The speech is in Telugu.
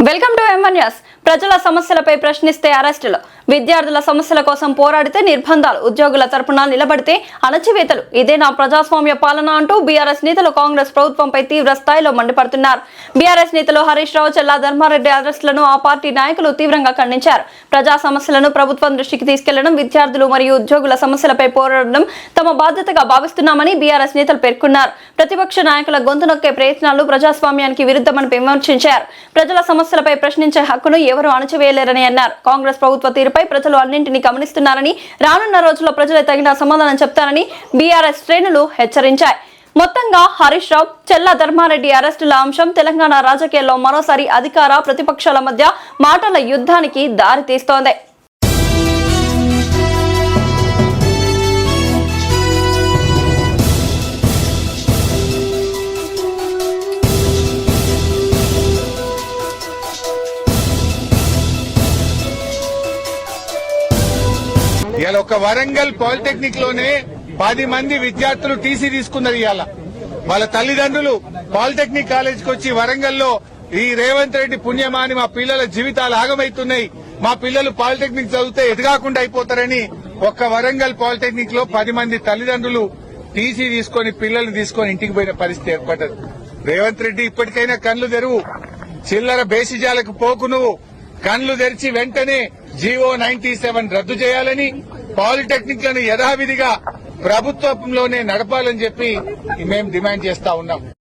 Welcome to M1 news. ప్రజల సమస్యలపై ప్రశ్నిస్తే అరెస్టులు, విద్యార్థుల సమస్యల కోసం పోరాడితే నిర్బంధాలు, ఉద్యోగుల తరపున నిలబడితే అణచివేతలు. ఇదే నా ప్రజాస్వామ్య పాలన అంటూ బీఆర్ఎస్ నేతలు కాంగ్రెస్ ప్రభుత్వంపై తీవ్ర స్థాయిలో మండిపడుతున్నారు. బీఆర్ఎస్ నేతలు హరీష్ రావు, చెల్లా ధర్మారెడ్డి అరెస్టులను ఆ పార్టీ నాయకులు తీవ్రంగా ఖండించారు. ప్రజా సమస్యలను ప్రభుత్వం దృష్టికి తీసుకెళ్లడం, విద్యార్థులు మరియు ఉద్యోగుల సమస్యలపై పోరాడడం తమ బాధ్యతగా భావిస్తున్నామని బీఆర్ఎస్ నేతలు పేర్కొన్నారు. ప్రతిపక్ష నాయకుల గొంతు నొక్కే ప్రయత్నాలు ప్రజాస్వామ్యానికి విరుద్ధమని విమర్శించారు. ప్రజల సమస్యలపై ప్రశ్నించే హక్కును ఎవరు అణచివేయలేరని అన్నారు. కాంగ్రెస్ ప్రభుత్వ తీరుపై ప్రజలు అన్నింటినీ గమనిస్తున్నారని, రానున్న రోజుల్లో ప్రజలే తగిన సమాధానం చెప్తారని బీఆర్ఎస్ శ్రేణులు హెచ్చరించాయి. మొత్తంగా హరీష్ రావు, చెల్లా ధర్మారెడ్డి అరెస్టుల అంశం తెలంగాణ రాజకీయాల్లో మరోసారి అధికార ప్రతిపక్షాల మధ్య మాటల యుద్ధానికి దారితీస్తోంది. ఇవాళ ఒక వరంగల్ పాలిటెక్నిక్ లోనే 10 మంది విద్యార్థులు టీసీ తీసుకున్నారు. ఇవాళ వాళ్ళ తల్లిదండ్రులు పాలిటెక్నిక్ కాలేజీకి వచ్చి వరంగల్లో ఈ రేవంత్ రెడ్డి పుణ్యమాని మా పిల్లల జీవితాలు ఆగమవుతున్నాయి, మా పిల్లలు పాలిటెక్నిక్ చదివితే ఎదగాకుండా అయిపోతారని ఒక్క వరంగల్ పాలిటెక్నిక్ లో 10 మంది తల్లిదండ్రులు టీసీ తీసుకొని పిల్లల్ని తీసుకొని ఇంటికి పోయిన పరిస్థితి ఏర్పడ్డది. రేవంత్ రెడ్డి ఇప్పటికైనా కళ్లు తెరువు, చిల్లర బేసిజాలకు పోకు, నువ్వు కళ్లు తెరిచి వెంటనే జీవో 97 రద్దు చేయాలని, పాలిటెక్నిక్ లను యథావిధిగా ప్రభుత్వంలోనే నడపాలని చెప్పి మేము డిమాండ్ చేస్తా ఉన్నాం.